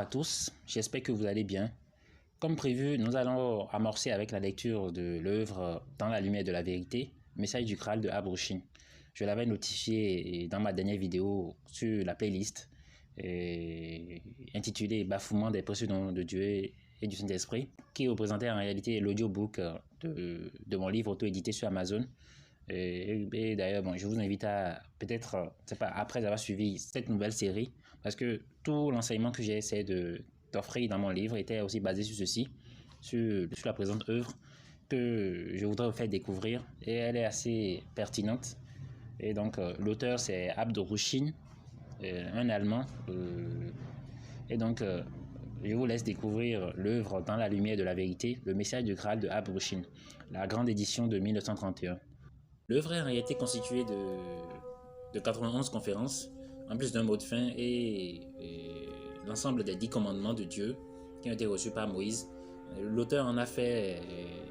tous, j'espère que vous allez bien. Comme prévu, nous allons amorcer avec la lecture de l'œuvre Dans la lumière de la vérité, Message du Graal de Abrushin. Je l'avais notifié dans ma dernière vidéo sur la playlist intitulée Bafouement des précieux dons de Dieu et du Saint-Esprit, qui représentait en réalité l'audiobook de mon livre auto-édité sur Amazon. Et d'ailleurs, bon, je vous invite à peut-être, c'est pas après avoir suivi cette nouvelle série, parce que tout l'enseignement que j'ai essayé d'offrir dans mon livre était aussi basé sur ceci, sur la présente œuvre que je voudrais vous faire découvrir, et elle est assez pertinente. Et donc, l'auteur c'est Abrushin, un Allemand, et donc je vous laisse découvrir l'œuvre Dans la lumière de la vérité, le message du Graal de Abrushin, la grande édition de 1931. L'œuvre est en réalité constituée de 91 conférences, en plus d'un mot de fin et l'ensemble des 10 commandements de Dieu qui ont été reçus par Moïse. L'auteur en a fait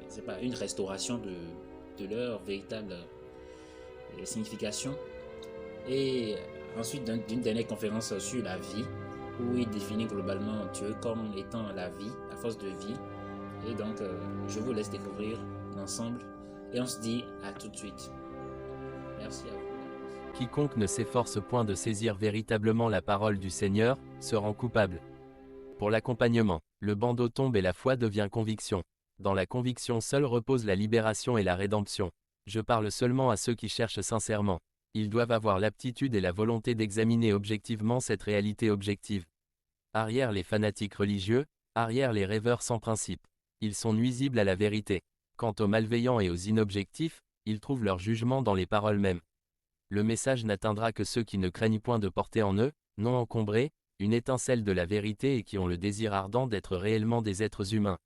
c'est pas une restauration de leur véritable signification. Et ensuite d'une dernière conférence sur la vie, où il définit globalement Dieu comme étant la vie, la force de vie. Et donc je vous laisse découvrir l'ensemble. Et on se dit à tout de suite. Merci à vous. Quiconque ne s'efforce point de saisir véritablement la parole du Seigneur, se rend coupable. Pour l'accompagnement, le bandeau tombe et la foi devient conviction. Dans la conviction seule repose la libération et la rédemption. Je parle seulement à ceux qui cherchent sincèrement. Ils doivent avoir l'aptitude et la volonté d'examiner objectivement cette réalité objective. Arrière les fanatiques religieux, arrière les rêveurs sans principe. Ils sont nuisibles à la vérité. Quant aux malveillants et aux inobjectifs, ils trouvent leur jugement dans les paroles mêmes. Le message n'atteindra que ceux qui ne craignent point de porter en eux, non encombrés, une étincelle de la vérité et qui ont le désir ardent d'être réellement des êtres humains.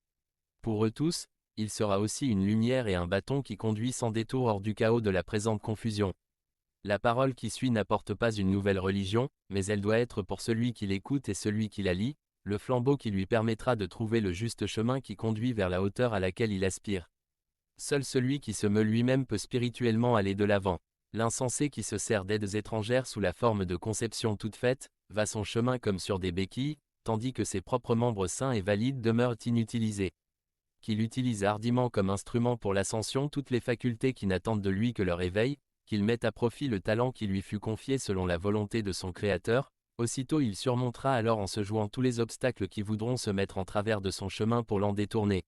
Pour eux tous, il sera aussi une lumière et un bâton qui conduit sans détour hors du chaos de la présente confusion. La parole qui suit n'apporte pas une nouvelle religion, mais elle doit être pour celui qui l'écoute et celui qui la lit, le flambeau qui lui permettra de trouver le juste chemin qui conduit vers la hauteur à laquelle il aspire. Seul celui qui se meut lui-même peut spirituellement aller de l'avant. L'insensé qui se sert d'aides étrangères sous la forme de conceptions toutes faites, va son chemin comme sur des béquilles, tandis que ses propres membres sains et valides demeurent inutilisés. Qu'il utilise hardiment comme instrument pour l'ascension toutes les facultés qui n'attendent de lui que leur éveil, qu'il mette à profit le talent qui lui fut confié selon la volonté de son Créateur, aussitôt il surmontera alors en se jouant tous les obstacles qui voudront se mettre en travers de son chemin pour l'en détourner.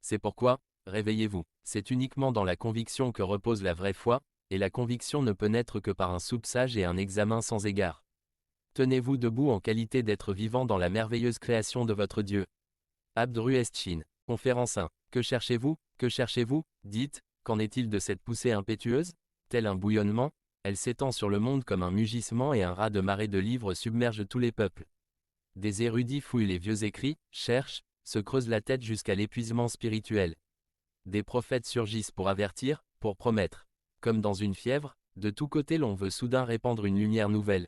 C'est pourquoi, réveillez-vous, c'est uniquement dans la conviction que repose la vraie foi, et la conviction ne peut naître que par un soupçage et un examen sans égard. Tenez-vous debout en qualité d'être vivant dans la merveilleuse création de votre Dieu. Abrushin, conférence 1. Que cherchez-vous, que cherchez-vous, dites, qu'en est-il de cette poussée impétueuse? Tel un bouillonnement, elle s'étend sur le monde comme un mugissement et un raz de marée de livres submerge tous les peuples. Des érudits fouillent les vieux écrits, cherchent, se creusent la tête jusqu'à l'épuisement spirituel. Des prophètes surgissent pour avertir, pour promettre. Comme dans une fièvre, de tous côtés l'on veut soudain répandre une lumière nouvelle.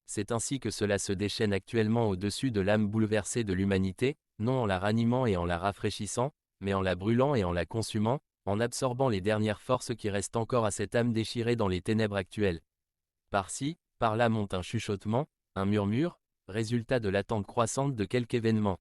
C'est ainsi que cela se déchaîne actuellement au-dessus de l'âme bouleversée de l'humanité, non en la ranimant et en la rafraîchissant, mais en la brûlant et en la consumant, en absorbant les dernières forces qui restent encore à cette âme déchirée dans les ténèbres actuelles. Par-ci, par-là monte un chuchotement, un murmure, résultat de l'attente croissante de quelque événement.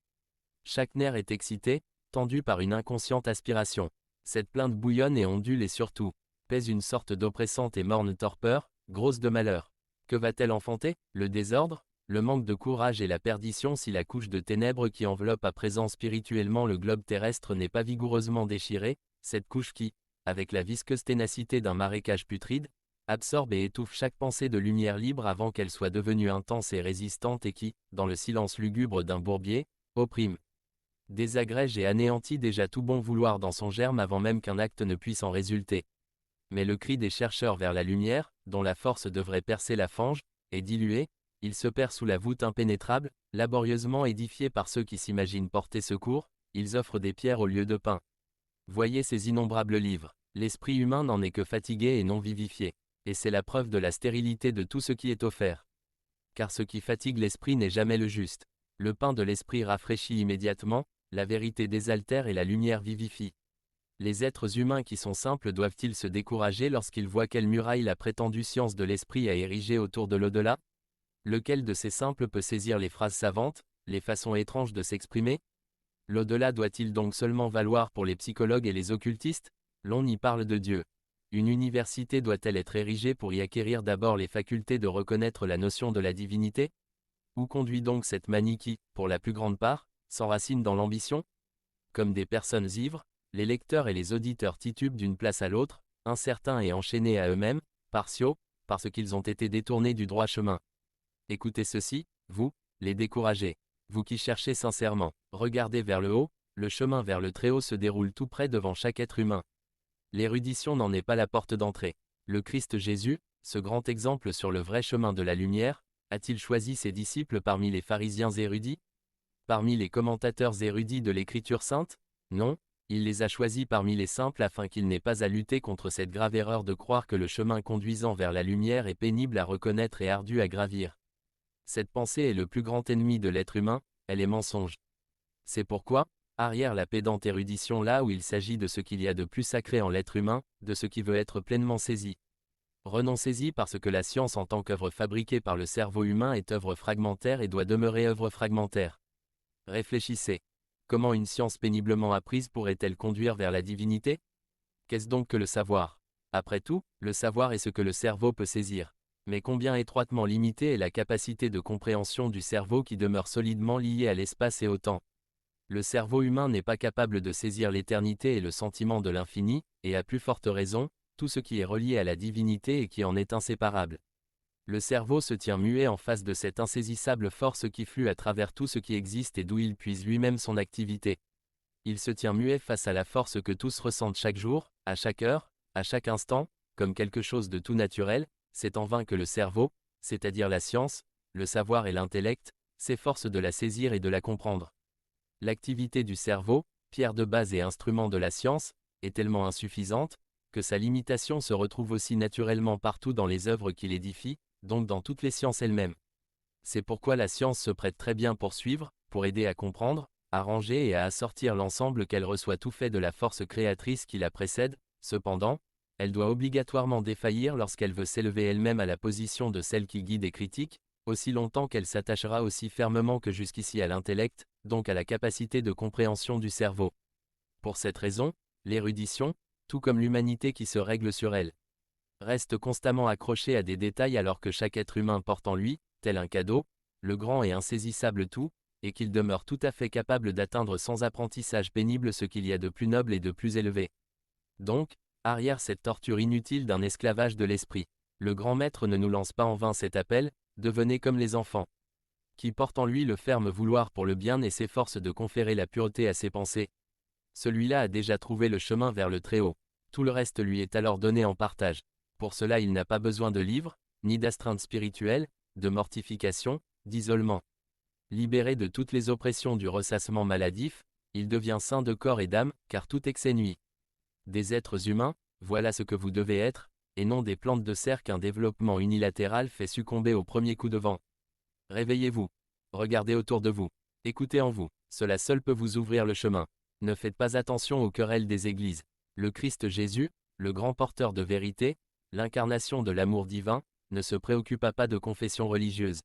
Chaque nerf est excité, tendu par une inconsciente aspiration. Cette plainte bouillonne et ondule et surtout, pèse une sorte d'oppressante et morne torpeur, grosse de malheur. Que va-t-elle enfanter? Le désordre, le manque de courage et la perdition si la couche de ténèbres qui enveloppe à présent spirituellement le globe terrestre n'est pas vigoureusement déchirée, cette couche qui, avec la visqueuse ténacité d'un marécage putride, absorbe et étouffe chaque pensée de lumière libre avant qu'elle soit devenue intense et résistante et qui, dans le silence lugubre d'un bourbier, opprime, désagrège et anéantit déjà tout bon vouloir dans son germe avant même qu'un acte ne puisse en résulter. Mais le cri des chercheurs vers la lumière, dont la force devrait percer la fange, est dilué, il se perd sous la voûte impénétrable, laborieusement édifié par ceux qui s'imaginent porter secours, ils offrent des pierres au lieu de pain. Voyez ces innombrables livres, l'esprit humain n'en est que fatigué et non vivifié, et c'est la preuve de la stérilité de tout ce qui est offert. Car ce qui fatigue l'esprit n'est jamais le juste. Le pain de l'esprit rafraîchit immédiatement, la vérité désaltère et la lumière vivifie. Les êtres humains qui sont simples doivent-ils se décourager lorsqu'ils voient quelle muraille la prétendue science de l'esprit a érigée autour de l'au-delà? Lequel de ces simples peut saisir les phrases savantes, les façons étranges de s'exprimer? L'au-delà doit-il donc seulement valoir pour les psychologues et les occultistes? L'on y parle de Dieu. Une université doit-elle être érigée pour y acquérir d'abord les facultés de reconnaître la notion de la divinité? Où conduit donc cette manie qui, pour la plus grande part, s'enracine dans l'ambition? Comme des personnes ivres, les lecteurs et les auditeurs titubent d'une place à l'autre, incertains et enchaînés à eux-mêmes, partiaux, parce qu'ils ont été détournés du droit chemin. Écoutez ceci, vous, les découragés. Vous qui cherchez sincèrement, regardez vers le haut, le chemin vers le Très-Haut se déroule tout près devant chaque être humain. L'érudition n'en est pas la porte d'entrée. Le Christ Jésus, ce grand exemple sur le vrai chemin de la lumière, a-t-il choisi ses disciples parmi les pharisiens érudits? Parmi les commentateurs érudits de l'Écriture sainte? Non, il les a choisis parmi les simples afin qu'ils n'aient pas à lutter contre cette grave erreur de croire que le chemin conduisant vers la lumière est pénible à reconnaître et ardu à gravir. Cette pensée est le plus grand ennemi de l'être humain, elle est mensonge. C'est pourquoi, arrière la pédante érudition là où il s'agit de ce qu'il y a de plus sacré en l'être humain, de ce qui veut être pleinement saisi. Renoncez-y parce que la science en tant qu'œuvre fabriquée par le cerveau humain est œuvre fragmentaire et doit demeurer œuvre fragmentaire. Réfléchissez. Comment une science péniblement apprise pourrait-elle conduire vers la divinité? Qu'est-ce donc que le savoir? Après tout, le savoir est ce que le cerveau peut saisir. Mais combien étroitement limitée est la capacité de compréhension du cerveau qui demeure solidement liée à l'espace et au temps. Le cerveau humain n'est pas capable de saisir l'éternité et le sentiment de l'infini, et à plus forte raison, tout ce qui est relié à la divinité et qui en est inséparable. Le cerveau se tient muet en face de cette insaisissable force qui flue à travers tout ce qui existe et d'où il puise lui-même son activité. Il se tient muet face à la force que tous ressentent chaque jour, à chaque heure, à chaque instant, comme quelque chose de tout naturel. C'est en vain que le cerveau, c'est-à-dire la science, le savoir et l'intellect, s'efforcent de la saisir et de la comprendre. L'activité du cerveau, pierre de base et instrument de la science, est tellement insuffisante, que sa limitation se retrouve aussi naturellement partout dans les œuvres qu'il édifie, donc dans toutes les sciences elles-mêmes. C'est pourquoi la science se prête très bien pour suivre, pour aider à comprendre, à ranger et à assortir l'ensemble qu'elle reçoit tout fait de la force créatrice qui la précède. Cependant, elle doit obligatoirement défaillir lorsqu'elle veut s'élever elle-même à la position de celle qui guide et critique, aussi longtemps qu'elle s'attachera aussi fermement que jusqu'ici à l'intellect, donc à la capacité de compréhension du cerveau. Pour cette raison, l'érudition, tout comme l'humanité qui se règle sur elle, reste constamment accrochée à des détails alors que chaque être humain porte en lui, tel un cadeau, le grand et insaisissable tout, et qu'il demeure tout à fait capable d'atteindre sans apprentissage pénible ce qu'il y a de plus noble et de plus élevé. Donc, arrière cette torture inutile d'un esclavage de l'esprit. Le grand maître ne nous lance pas en vain cet appel, devenez comme les enfants. Qui porte en lui le ferme vouloir pour le bien et s'efforce de conférer la pureté à ses pensées. Celui-là a déjà trouvé le chemin vers le Très-Haut. Tout le reste lui est alors donné en partage. Pour cela il n'a pas besoin de livres, ni d'astreinte spirituelle, de mortification, d'isolement. Libéré de toutes les oppressions du ressassement maladif, il devient saint de corps et d'âme, car tout excès nuit. Des êtres humains, voilà ce que vous devez être, et non des plantes de serre qu'un développement unilatéral fait succomber au premier coup de vent. Réveillez-vous. Regardez autour de vous. Écoutez en vous. Cela seul peut vous ouvrir le chemin. Ne faites pas attention aux querelles des églises. Le Christ Jésus, le grand porteur de vérité, l'incarnation de l'amour divin, ne se préoccupa pas de confessions religieuses.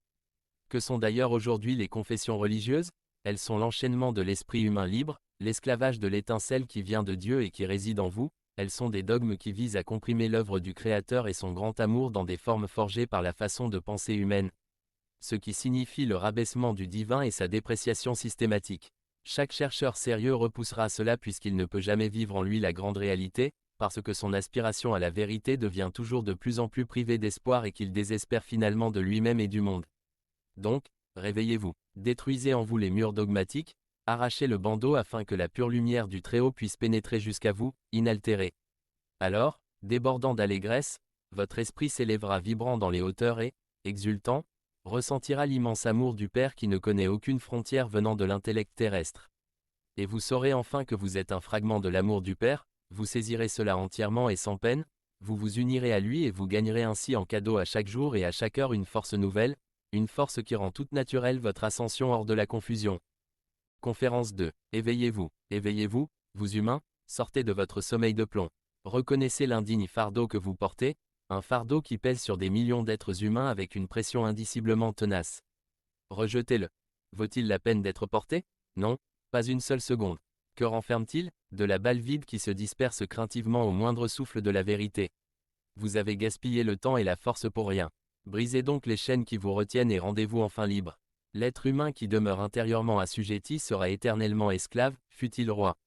Que sont d'ailleurs aujourd'hui les confessions religieuses? Elles sont l'enchaînement de l'esprit humain libre, l'esclavage de l'étincelle qui vient de Dieu et qui réside en vous. Elles sont des dogmes qui visent à comprimer l'œuvre du Créateur et son grand amour dans des formes forgées par la façon de penser humaine. Ce qui signifie le rabaissement du divin et sa dépréciation systématique. Chaque chercheur sérieux repoussera cela puisqu'il ne peut jamais vivre en lui la grande réalité, parce que son aspiration à la vérité devient toujours de plus en plus privée d'espoir et qu'il désespère finalement de lui-même et du monde. Donc, réveillez-vous, détruisez en vous les murs dogmatiques, arrachez le bandeau afin que la pure lumière du Très-Haut puisse pénétrer jusqu'à vous, inaltérée. Alors, débordant d'allégresse, votre esprit s'élèvera vibrant dans les hauteurs et, exultant, ressentira l'immense amour du Père qui ne connaît aucune frontière venant de l'intellect terrestre. Et vous saurez enfin que vous êtes un fragment de l'amour du Père, vous saisirez cela entièrement et sans peine, vous vous unirez à lui et vous gagnerez ainsi en cadeau à chaque jour et à chaque heure une force nouvelle, une force qui rend toute naturelle votre ascension hors de la confusion. Conférence 2. Éveillez-vous, vous humains, sortez de votre sommeil de plomb. Reconnaissez l'indigne fardeau que vous portez, un fardeau qui pèse sur des millions d'êtres humains avec une pression indiciblement tenace. Rejetez-le. Vaut-il la peine d'être porté? Non, pas une seule seconde. Que renferme-t-il? De la balle vide qui se disperse craintivement au moindre souffle de la vérité. Vous avez gaspillé le temps et la force pour rien. Brisez donc les chaînes qui vous retiennent et rendez-vous enfin libre. L'être humain qui demeure intérieurement assujetti sera éternellement esclave, fût-il roi.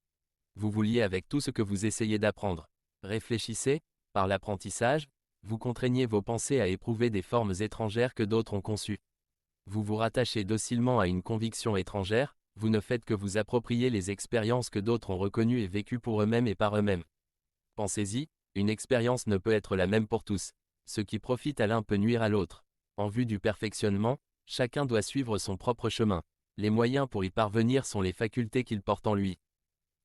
Vous vouliez avec tout ce que vous essayez d'apprendre. Réfléchissez, par l'apprentissage, vous contraignez vos pensées à éprouver des formes étrangères que d'autres ont conçues. Vous vous rattachez docilement à une conviction étrangère, vous ne faites que vous approprier les expériences que d'autres ont reconnues et vécues pour eux-mêmes et par eux-mêmes. Pensez-y, une expérience ne peut être la même pour tous. Ce qui profite à l'un peut nuire à l'autre. En vue du perfectionnement, chacun doit suivre son propre chemin. Les moyens pour y parvenir sont les facultés qu'il porte en lui.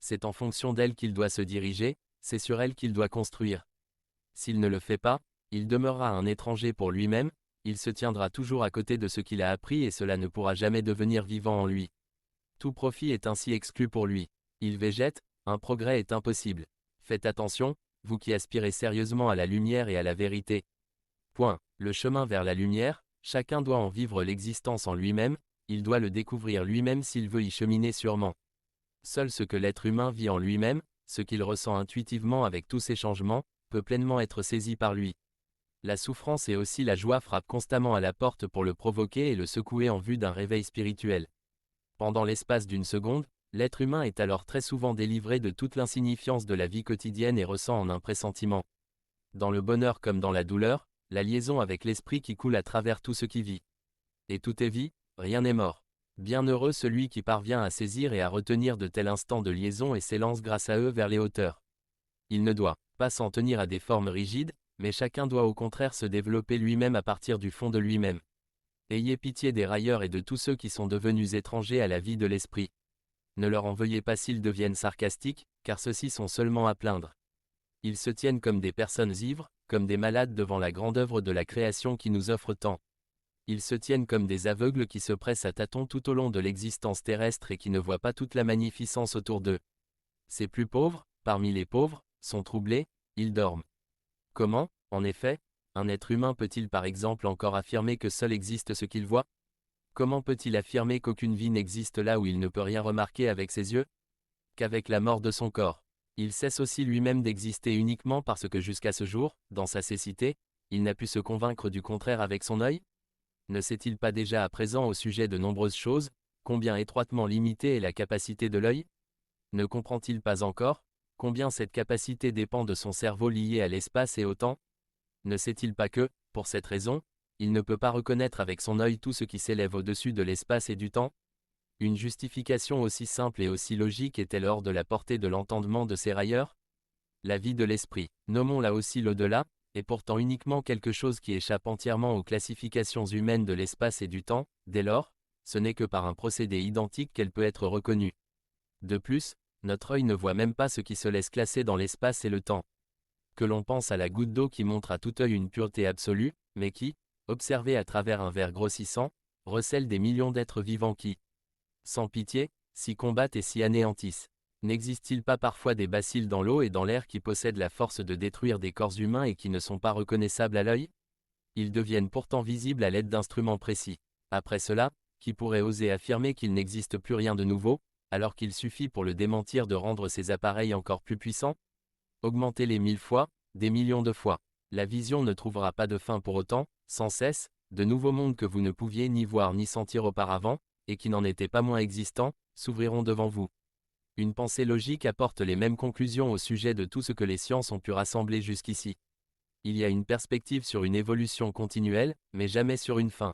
C'est en fonction d'elles qu'il doit se diriger, c'est sur elles qu'il doit construire. S'il ne le fait pas, il demeurera un étranger pour lui-même, il se tiendra toujours à côté de ce qu'il a appris et cela ne pourra jamais devenir vivant en lui. Tout profit est ainsi exclu pour lui. Il végète, un progrès est impossible. Faites attention, vous qui aspirez sérieusement à la lumière et à la vérité. Point. Le chemin vers la lumière, chacun doit en vivre l'existence en lui-même, il doit le découvrir lui-même s'il veut y cheminer sûrement. Seul ce que l'être humain vit en lui-même, ce qu'il ressent intuitivement avec tous ces changements, peut pleinement être saisi par lui. La souffrance et aussi la joie frappent constamment à la porte pour le provoquer et le secouer en vue d'un réveil spirituel. Pendant l'espace d'une seconde, l'être humain est alors très souvent délivré de toute l'insignifiance de la vie quotidienne et ressent en un pressentiment. Dans le bonheur comme dans la douleur, la liaison avec l'esprit qui coule à travers tout ce qui vit. Et tout est vie, rien n'est mort. Bienheureux celui qui parvient à saisir et à retenir de tels instants de liaison et s'élance grâce à eux vers les hauteurs. Il ne doit pas s'en tenir à des formes rigides, mais chacun doit au contraire se développer lui-même à partir du fond de lui-même. Ayez pitié des railleurs et de tous ceux qui sont devenus étrangers à la vie de l'esprit. Ne leur en veuillez pas s'ils deviennent sarcastiques, car ceux-ci sont seulement à plaindre. Ils se tiennent comme des personnes ivres, comme des malades devant la grande œuvre de la création qui nous offre tant. Ils se tiennent comme des aveugles qui se pressent à tâtons tout au long de l'existence terrestre et qui ne voient pas toute la magnificence autour d'eux. Ces plus pauvres, parmi les pauvres, sont troublés, ils dorment. Comment, en effet, un être humain peut-il par exemple encore affirmer que seul existe ce qu'il voit? Comment peut-il affirmer qu'aucune vie n'existe là où il ne peut rien remarquer avec ses yeux? Qu'avec la mort de son corps, il cesse aussi lui-même d'exister uniquement parce que jusqu'à ce jour, dans sa cécité, il n'a pu se convaincre du contraire avec son œil? Ne sait-il pas déjà à présent au sujet de nombreuses choses, combien étroitement limitée est la capacité de l'œil? Ne comprend-il pas encore, combien cette capacité dépend de son cerveau lié à l'espace et au temps? Ne sait-il pas que, pour cette raison, il ne peut pas reconnaître avec son œil tout ce qui s'élève au-dessus de l'espace et du temps? Une justification aussi simple et aussi logique est-elle hors de la portée de l'entendement de ces railleurs? La vie de l'esprit, nommons-la aussi l'au-delà, est pourtant uniquement quelque chose qui échappe entièrement aux classifications humaines de l'espace et du temps, dès lors, ce n'est que par un procédé identique qu'elle peut être reconnue. De plus, notre œil ne voit même pas ce qui se laisse classer dans l'espace et le temps. Que l'on pense à la goutte d'eau qui montre à tout œil une pureté absolue, mais qui, observée à travers un verre grossissant, recèle des millions d'êtres vivants qui, sans pitié, s'y combattent et s'y anéantissent. N'existe-t-il pas parfois des bacilles dans l'eau et dans l'air qui possèdent la force de détruire des corps humains et qui ne sont pas reconnaissables à l'œil? Ils deviennent pourtant visibles à l'aide d'instruments précis. Après cela, qui pourrait oser affirmer qu'il n'existe plus rien de nouveau, alors qu'il suffit pour le démentir de rendre ces appareils encore plus puissants? Augmentez-les 1000 fois, des millions de fois. La vision ne trouvera pas de fin pour autant, sans cesse, de nouveaux mondes que vous ne pouviez ni voir ni sentir auparavant, et qui n'en étaient pas moins existants, s'ouvriront devant vous. Une pensée logique apporte les mêmes conclusions au sujet de tout ce que les sciences ont pu rassembler jusqu'ici. Il y a une perspective sur une évolution continuelle, mais jamais sur une fin.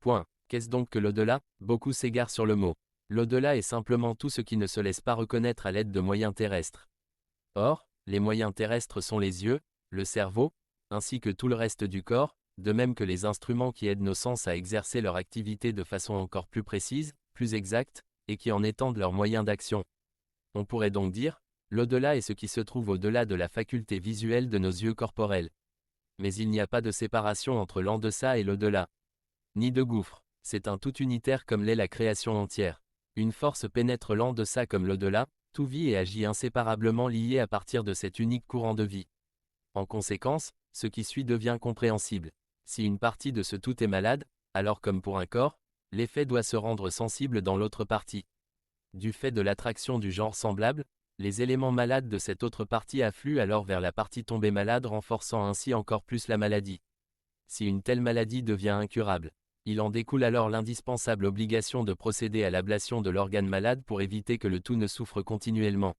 Point. Qu'est-ce donc que l'au-delà? Beaucoup s'égarent sur le mot. L'au-delà est simplement tout ce qui ne se laisse pas reconnaître à l'aide de moyens terrestres. Or, les moyens terrestres sont les yeux, le cerveau, ainsi que tout le reste du corps, de même que les instruments qui aident nos sens à exercer leur activité de façon encore plus précise, plus exacte, et qui en étendent leurs moyens d'action. On pourrait donc dire, l'au-delà est ce qui se trouve au-delà de la faculté visuelle de nos yeux corporels. Mais il n'y a pas de séparation entre l'en-deçà et l'au-delà. Ni de gouffre, c'est un tout unitaire comme l'est la création entière. Une force pénètre l'en-deçà comme l'au-delà, tout vit et agit inséparablement lié à partir de cet unique courant de vie. En conséquence, ce qui suit devient compréhensible. Si une partie de ce tout est malade, alors comme pour un corps, l'effet doit se rendre sensible dans l'autre partie. Du fait de l'attraction du genre semblable, les éléments malades de cette autre partie affluent alors vers la partie tombée malade, renforçant ainsi encore plus la maladie. Si une telle maladie devient incurable, il en découle alors l'indispensable obligation de procéder à l'ablation de l'organe malade pour éviter que le tout ne souffre continuellement.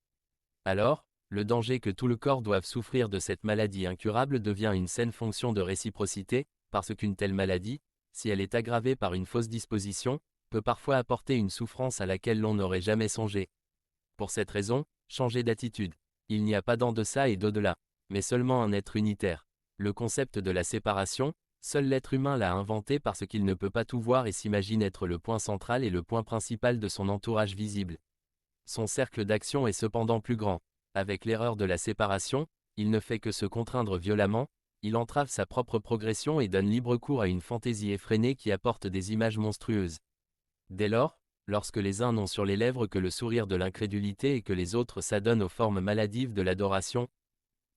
Alors, le danger que tout le corps doive souffrir de cette maladie incurable devient une saine fonction de réciprocité, parce qu'une telle maladie, si elle est aggravée par une fausse disposition, peut parfois apporter une souffrance à laquelle l'on n'aurait jamais songé. Pour cette raison, changez d'attitude. Il n'y a pas d'en-deçà et d'au-delà, mais seulement un être unitaire. Le concept de la séparation, seul l'être humain l'a inventé parce qu'il ne peut pas tout voir et s'imagine être le point central et le point principal de son entourage visible. Son cercle d'action est cependant plus grand. Avec l'erreur de la séparation, il ne fait que se contraindre violemment, il entrave sa propre progression et donne libre cours à une fantaisie effrénée qui apporte des images monstrueuses. Dès lors, lorsque les uns n'ont sur les lèvres que le sourire de l'incrédulité et que les autres s'adonnent aux formes maladives de l'adoration,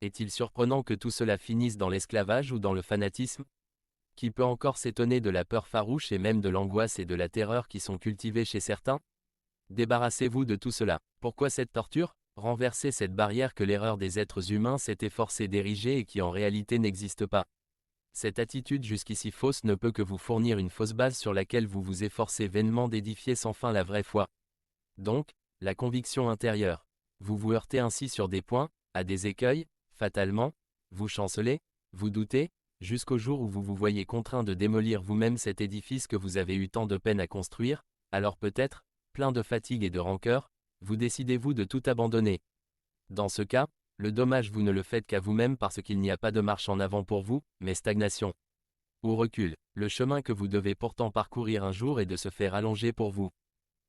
est-il surprenant que tout cela finisse dans l'esclavage ou dans le fanatisme? Qui peut encore s'étonner de la peur farouche et même de l'angoisse et de la terreur qui sont cultivées chez certains? Débarrassez-vous de tout cela. Pourquoi cette torture? Renverser cette barrière que l'erreur des êtres humains s'est efforcée d'ériger et qui en réalité n'existe pas. Cette attitude jusqu'ici fausse ne peut que vous fournir une fausse base sur laquelle vous vous efforcez vainement d'édifier sans fin la vraie foi. Donc, la conviction intérieure. Vous vous heurtez ainsi sur des points, à des écueils, fatalement, vous chancelez, vous doutez, jusqu'au jour où vous vous voyez contraint de démolir vous-même cet édifice que vous avez eu tant de peine à construire, alors peut-être, plein de fatigue et de rancœur, vous décidez-vous de tout abandonner. Dans ce cas, le dommage vous ne le faites qu'à vous-même parce qu'il n'y a pas de marche en avant pour vous, mais stagnation. Ou recul, le chemin que vous devez pourtant parcourir un jour est de se faire allonger pour vous.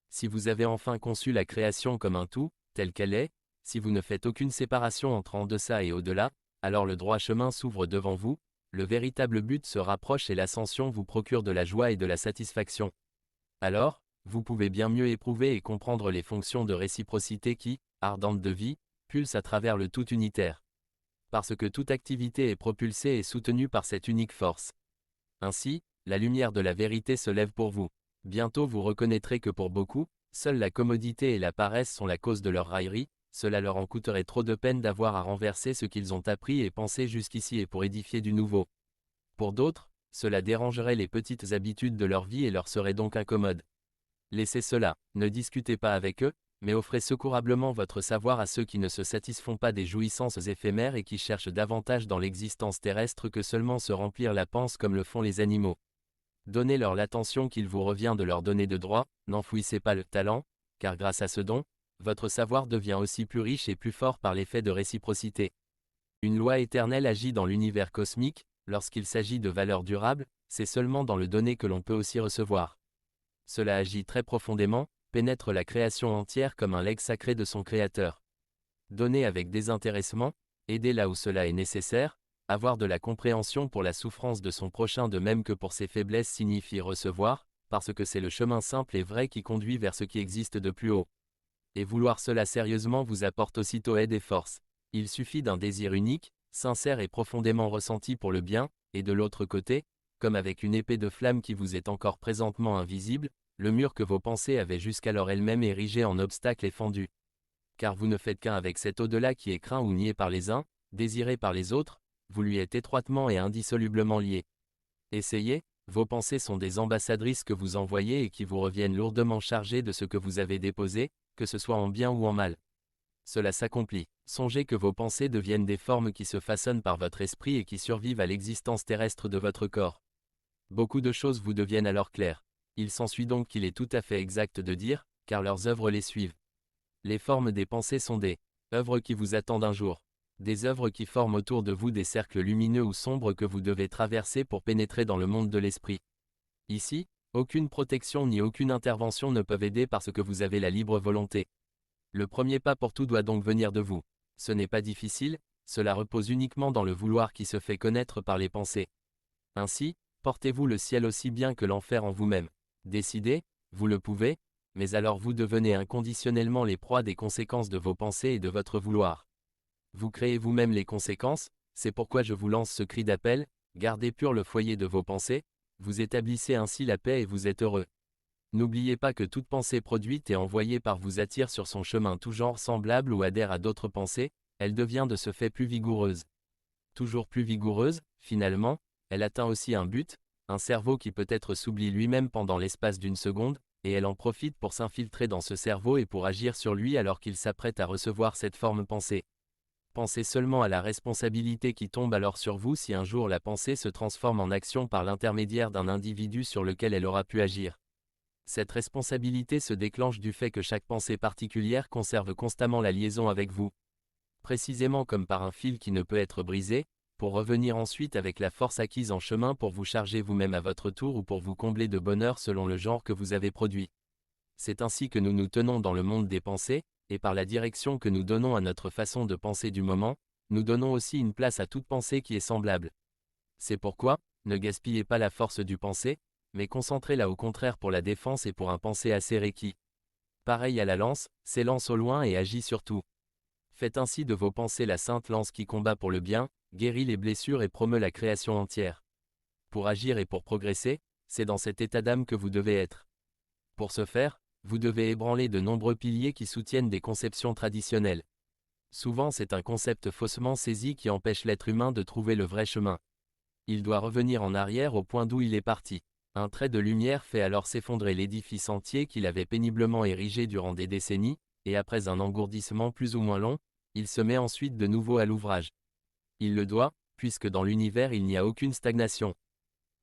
Si vous avez enfin conçu la création comme un tout, telle qu'elle est, si vous ne faites aucune séparation entre en deçà et au-delà, alors le droit chemin s'ouvre devant vous, le véritable but se rapproche et l'ascension vous procure de la joie et de la satisfaction. Alors, vous pouvez bien mieux éprouver et comprendre les fonctions de réciprocité qui, ardentes de vie, pulsent à travers le tout unitaire. Parce que toute activité est propulsée et soutenue par cette unique force. Ainsi, la lumière de la vérité se lève pour vous. Bientôt vous reconnaîtrez que pour beaucoup, seule la commodité et la paresse sont la cause de leur raillerie, cela leur en coûterait trop de peine d'avoir à renverser ce qu'ils ont appris et pensé jusqu'ici et pour édifier du nouveau. Pour d'autres, cela dérangerait les petites habitudes de leur vie et leur serait donc incommode. Laissez cela, ne discutez pas avec eux, mais offrez secourablement votre savoir à ceux qui ne se satisfont pas des jouissances éphémères et qui cherchent davantage dans l'existence terrestre que seulement se remplir la panse comme le font les animaux. Donnez-leur l'attention qu'il vous revient de leur donner de droit, n'enfouissez pas le talent, car grâce à ce don, votre savoir devient aussi plus riche et plus fort par l'effet de réciprocité. Une loi éternelle agit dans l'univers cosmique, lorsqu'il s'agit de valeurs durables, c'est seulement dans le donner que l'on peut aussi recevoir. Cela agit très profondément, pénètre la création entière comme un legs sacré de son Créateur. Donner avec désintéressement, aider là où cela est nécessaire, avoir de la compréhension pour la souffrance de son prochain de même que pour ses faiblesses signifie recevoir, parce que c'est le chemin simple et vrai qui conduit vers ce qui existe de plus haut. Et vouloir cela sérieusement vous apporte aussitôt aide et force. Il suffit d'un désir unique, sincère et profondément ressenti pour le bien, et de l'autre côté, comme avec une épée de flamme qui vous est encore présentement invisible, le mur que vos pensées avaient jusqu'alors elles-mêmes érigé en obstacle est fendu. Car vous ne faites qu'un avec cet au-delà qui est craint ou nié par les uns, désiré par les autres, vous lui êtes étroitement et indissolublement lié. Essayez, vos pensées sont des ambassadrices que vous envoyez et qui vous reviennent lourdement chargées de ce que vous avez déposé, que ce soit en bien ou en mal. Cela s'accomplit. Songez que vos pensées deviennent des formes qui se façonnent par votre esprit et qui survivent à l'existence terrestre de votre corps. Beaucoup de choses vous deviennent alors claires. Il s'ensuit donc qu'il est tout à fait exact de dire, car leurs œuvres les suivent. Les formes des pensées sont des œuvres qui vous attendent un jour. Des œuvres qui forment autour de vous des cercles lumineux ou sombres que vous devez traverser pour pénétrer dans le monde de l'esprit. Ici, aucune protection ni aucune intervention ne peuvent aider parce que vous avez la libre volonté. Le premier pas pour tout doit donc venir de vous. Ce n'est pas difficile, cela repose uniquement dans le vouloir qui se fait connaître par les pensées. Ainsi, portez-vous le ciel aussi bien que l'enfer en vous-même. Décidez, vous le pouvez, mais alors vous devenez inconditionnellement les proies des conséquences de vos pensées et de votre vouloir. Vous créez vous-même les conséquences, c'est pourquoi je vous lance ce cri d'appel, gardez pur le foyer de vos pensées, vous établissez ainsi la paix et vous êtes heureux. N'oubliez pas que toute pensée produite et envoyée par vous attire sur son chemin tout genre semblable ou adhère à d'autres pensées, elle devient de ce fait plus vigoureuse. Toujours plus vigoureuse, finalement, elle atteint aussi un but, un cerveau qui peut-être s'oublie lui-même pendant l'espace d'une seconde, et elle en profite pour s'infiltrer dans ce cerveau et pour agir sur lui alors qu'il s'apprête à recevoir cette forme pensée. Pensez seulement à la responsabilité qui tombe alors sur vous si un jour la pensée se transforme en action par l'intermédiaire d'un individu sur lequel elle aura pu agir. Cette responsabilité se déclenche du fait que chaque pensée particulière conserve constamment la liaison avec vous. Précisément comme par un fil qui ne peut être brisé, pour revenir ensuite avec la force acquise en chemin pour vous charger vous-même à votre tour ou pour vous combler de bonheur selon le genre que vous avez produit. C'est ainsi que nous nous tenons dans le monde des pensées, et par la direction que nous donnons à notre façon de penser du moment, nous donnons aussi une place à toute pensée qui est semblable. C'est pourquoi, ne gaspillez pas la force du penser, mais concentrez-la au contraire pour la défense et pour un penser acéré qui, pareil à la lance, s'élance au loin et agit sur tout. Faites ainsi de vos pensées la sainte lance qui combat pour le bien, guérit les blessures et promeut la création entière. Pour agir et pour progresser, c'est dans cet état d'âme que vous devez être. Pour ce faire, vous devez ébranler de nombreux piliers qui soutiennent des conceptions traditionnelles. Souvent c'est un concept faussement saisi qui empêche l'être humain de trouver le vrai chemin. Il doit revenir en arrière au point d'où il est parti. Un trait de lumière fait alors s'effondrer l'édifice entier qu'il avait péniblement érigé durant des décennies, et après un engourdissement plus ou moins long, il se met ensuite de nouveau à l'ouvrage. Il le doit, puisque dans l'univers il n'y a aucune stagnation.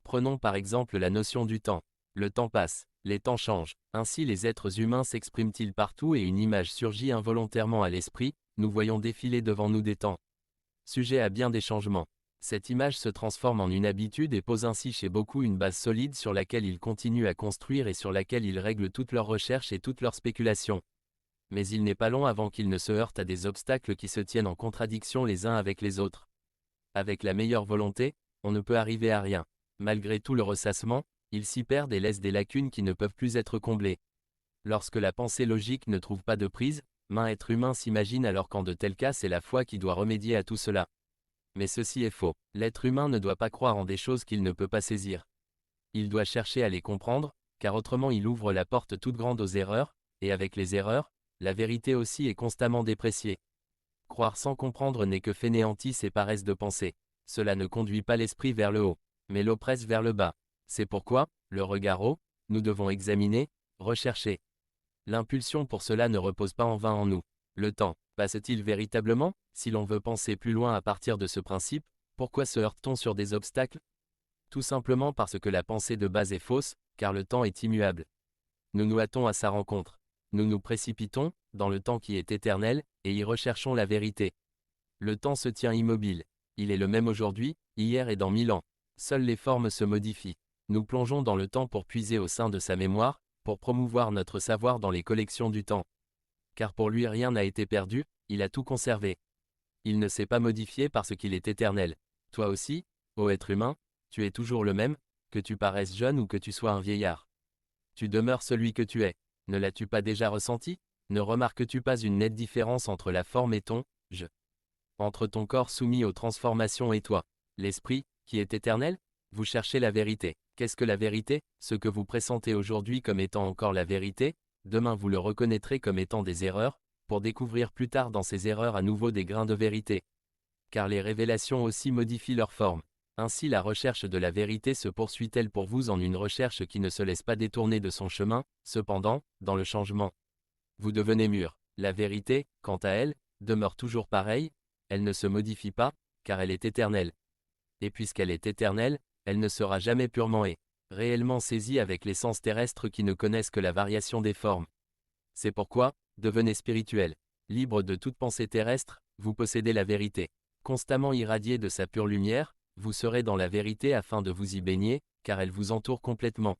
Prenons par exemple la notion du temps. Le temps passe, les temps changent, ainsi les êtres humains s'expriment-ils partout et une image surgit involontairement à l'esprit, nous voyons défiler devant nous des temps. Sujet à bien des changements. Cette image se transforme en une habitude et pose ainsi chez beaucoup une base solide sur laquelle ils continuent à construire et sur laquelle ils règlent toutes leurs recherches et toutes leurs spéculations. Mais il n'est pas long avant qu'ils ne se heurtent à des obstacles qui se tiennent en contradiction les uns avec les autres. Avec la meilleure volonté, on ne peut arriver à rien. Malgré tout le ressassement, ils s'y perdent et laissent des lacunes qui ne peuvent plus être comblées. Lorsque la pensée logique ne trouve pas de prise, maint être humain s'imagine alors qu'en de tels cas c'est la foi qui doit remédier à tout cela. Mais ceci est faux. L'être humain ne doit pas croire en des choses qu'il ne peut pas saisir. Il doit chercher à les comprendre, car autrement il ouvre la porte toute grande aux erreurs, et avec les erreurs, la vérité aussi est constamment dépréciée. Croire sans comprendre n'est que fainéantise et paresse de penser. Cela ne conduit pas l'esprit vers le haut, mais l'oppresse vers le bas. C'est pourquoi, le regard haut, nous devons examiner, rechercher. L'impulsion pour cela ne repose pas en vain en nous. Le temps passe-t-il véritablement? Si l'on veut penser plus loin à partir de ce principe, pourquoi se heurte-t-on sur des obstacles? Tout simplement parce que la pensée de base est fausse, car le temps est immuable. Nous nous hâtons à sa rencontre. Nous nous précipitons, dans le temps qui est éternel, et y recherchons la vérité. Le temps se tient immobile. Il est le même aujourd'hui, hier et dans 1000 ans. Seules les formes se modifient. Nous plongeons dans le temps pour puiser au sein de sa mémoire, pour promouvoir notre savoir dans les collections du temps. Car pour lui rien n'a été perdu, il a tout conservé. Il ne s'est pas modifié parce qu'il est éternel. Toi aussi, ô être humain, tu es toujours le même, que tu paraisses jeune ou que tu sois un vieillard. Tu demeures celui que tu es. Ne l'as-tu pas déjà ressenti? Ne remarques-tu pas une nette différence entre la forme et ton « je » entre ton corps soumis aux transformations et toi, l'esprit, qui est éternel? Vous cherchez la vérité. Qu'est-ce que la vérité? Ce que vous pressentez aujourd'hui comme étant encore la vérité, demain vous le reconnaîtrez comme étant des erreurs, pour découvrir plus tard dans ces erreurs à nouveau des grains de vérité. Car les révélations aussi modifient leur forme. Ainsi la recherche de la vérité se poursuit-elle pour vous en une recherche qui ne se laisse pas détourner de son chemin, cependant, dans le changement. Vous devenez mûr. La vérité, quant à elle, demeure toujours pareille, elle ne se modifie pas, car elle est éternelle. Et puisqu'elle est éternelle, elle ne sera jamais purement et réellement saisie avec les sens terrestres qui ne connaissent que la variation des formes. C'est pourquoi, devenez spirituel. Libre de toute pensée terrestre, vous possédez la vérité. Constamment irradié de sa pure lumière, vous serez dans la vérité afin de vous y baigner, car elle vous entoure complètement.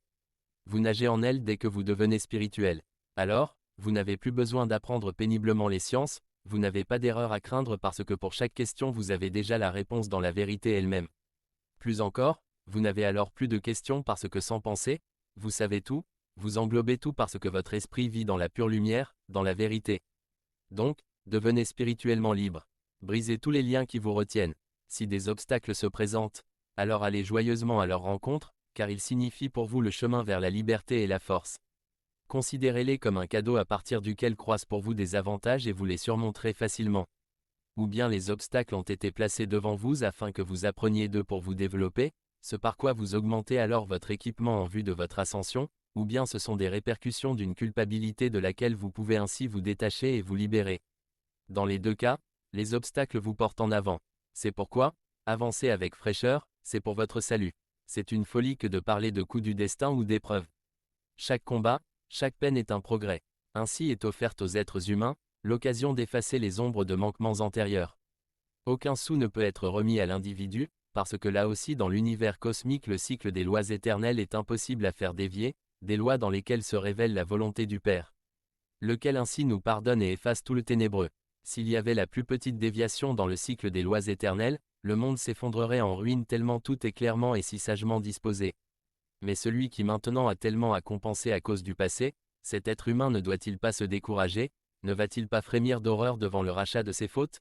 Vous nagez en elle dès que vous devenez spirituel. Alors, vous n'avez plus besoin d'apprendre péniblement les sciences, vous n'avez pas d'erreur à craindre parce que pour chaque question vous avez déjà la réponse dans la vérité elle-même. Plus encore, vous n'avez alors plus de questions parce que sans penser, vous savez tout, vous englobez tout parce que votre esprit vit dans la pure lumière, dans la vérité. Donc, devenez spirituellement libre. Brisez tous les liens qui vous retiennent. Si des obstacles se présentent, alors allez joyeusement à leur rencontre, car ils signifient pour vous le chemin vers la liberté et la force. Considérez-les comme un cadeau à partir duquel croissent pour vous des avantages et vous les surmonterez facilement. Ou bien les obstacles ont été placés devant vous afin que vous appreniez d'eux pour vous développer, ce par quoi vous augmentez alors votre équipement en vue de votre ascension, ou bien ce sont des répercussions d'une culpabilité de laquelle vous pouvez ainsi vous détacher et vous libérer. Dans les deux cas, les obstacles vous portent en avant. C'est pourquoi, avancer avec fraîcheur, c'est pour votre salut. C'est une folie que de parler de coups du destin ou d'épreuves. Chaque combat, chaque peine est un progrès. Ainsi est offerte aux êtres humains l'occasion d'effacer les ombres de manquements antérieurs. Aucun sou ne peut être remis à l'individu, parce que là aussi dans l'univers cosmique le cycle des lois éternelles est impossible à faire dévier, des lois dans lesquelles se révèle la volonté du Père. Lequel ainsi nous pardonne et efface tout le ténébreux. S'il y avait la plus petite déviation dans le cycle des lois éternelles, le monde s'effondrerait en ruine tellement tout est clairement et si sagement disposé. Mais celui qui maintenant a tellement à compenser à cause du passé, cet être humain ne doit-il pas se décourager, ne va-t-il pas frémir d'horreur devant le rachat de ses fautes?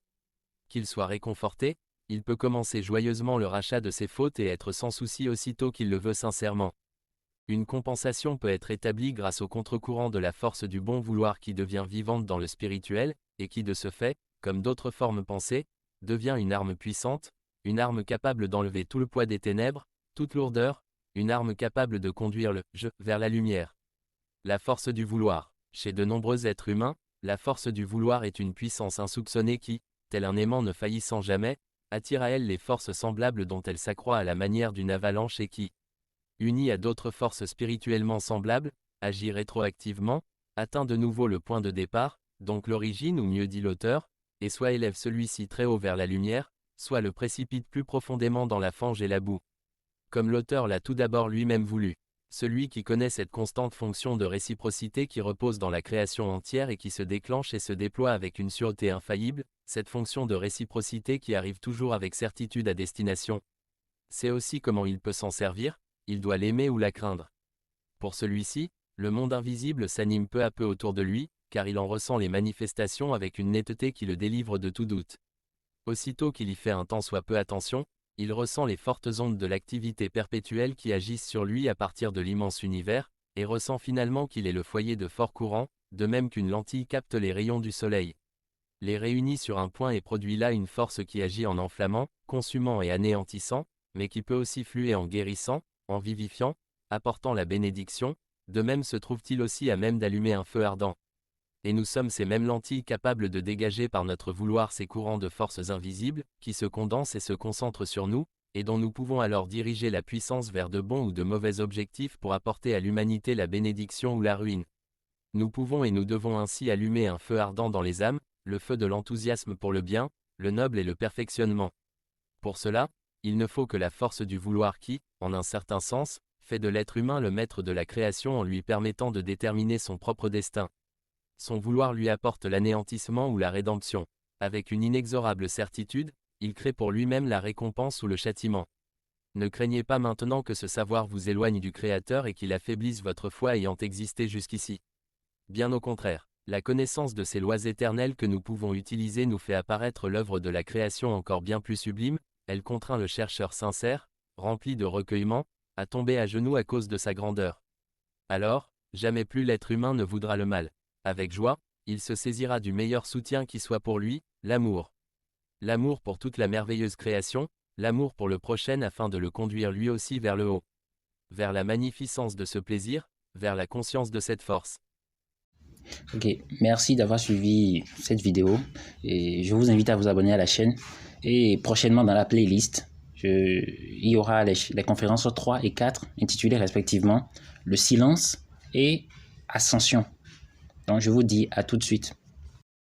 Qu'il soit réconforté, il peut commencer joyeusement le rachat de ses fautes et être sans souci aussitôt qu'il le veut sincèrement. Une compensation peut être établie grâce au contre-courant de la force du bon vouloir qui devient vivante dans le spirituel, et qui de ce fait, comme d'autres formes pensées, devient une arme puissante, une arme capable d'enlever tout le poids des ténèbres, toute lourdeur, une arme capable de conduire le « je » vers la lumière. La force du vouloir. Chez de nombreux êtres humains, la force du vouloir est une puissance insoupçonnée qui, tel un aimant ne faillissant jamais, attire à elle les forces semblables dont elle s'accroît à la manière d'une avalanche et qui, unie à d'autres forces spirituellement semblables, agit rétroactivement, atteint de nouveau le point de départ, donc l'origine ou mieux dit l'auteur, et soit élève celui-ci très haut vers la lumière, soit le précipite plus profondément dans la fange et la boue. Comme l'auteur l'a tout d'abord lui-même voulu. Celui qui connaît cette constante fonction de réciprocité qui repose dans la création entière et qui se déclenche et se déploie avec une sûreté infaillible, cette fonction de réciprocité qui arrive toujours avec certitude à destination. C'est aussi comment il peut s'en servir, il doit l'aimer ou la craindre. Pour celui-ci, le monde invisible s'anime peu à peu autour de lui, car il en ressent les manifestations avec une netteté qui le délivre de tout doute. Aussitôt qu'il y fait un tant soit peu attention, il ressent les fortes ondes de l'activité perpétuelle qui agissent sur lui à partir de l'immense univers, et ressent finalement qu'il est le foyer de forts courants, de même qu'une lentille capte les rayons du soleil. Les réunit sur un point et produit là une force qui agit en enflammant, consumant et anéantissant, mais qui peut aussi fluer en guérissant, en vivifiant, apportant la bénédiction, de même se trouve-t-il aussi à même d'allumer un feu ardent. Et nous sommes ces mêmes lentilles capables de dégager par notre vouloir ces courants de forces invisibles, qui se condensent et se concentrent sur nous, et dont nous pouvons alors diriger la puissance vers de bons ou de mauvais objectifs pour apporter à l'humanité la bénédiction ou la ruine. Nous pouvons et nous devons ainsi allumer un feu ardent dans les âmes, le feu de l'enthousiasme pour le bien, le noble et le perfectionnement. Pour cela, il ne faut que la force du vouloir qui, en un certain sens, fait de l'être humain le maître de la création en lui permettant de déterminer son propre destin. Son vouloir lui apporte l'anéantissement ou la rédemption. Avec une inexorable certitude, il crée pour lui-même la récompense ou le châtiment. Ne craignez pas maintenant que ce savoir vous éloigne du Créateur et qu'il affaiblisse votre foi ayant existé jusqu'ici. Bien au contraire, la connaissance de ces lois éternelles que nous pouvons utiliser nous fait apparaître l'œuvre de la création encore bien plus sublime, elle contraint le chercheur sincère, rempli de recueillement, à tomber à genoux à cause de sa grandeur. Alors, jamais plus l'être humain ne voudra le mal. Avec joie, il se saisira du meilleur soutien qui soit pour lui, l'amour. L'amour pour toute la merveilleuse création, l'amour pour le prochain afin de le conduire lui aussi vers le haut. Vers la magnificence de ce plaisir, vers la conscience de cette force. Ok, merci d'avoir suivi cette vidéo et je vous invite à vous abonner à la chaîne et prochainement dans la playlist, il y aura les conférences 3 et 4 intitulées respectivement Le silence et Ascension. Donc je vous dis à tout de suite.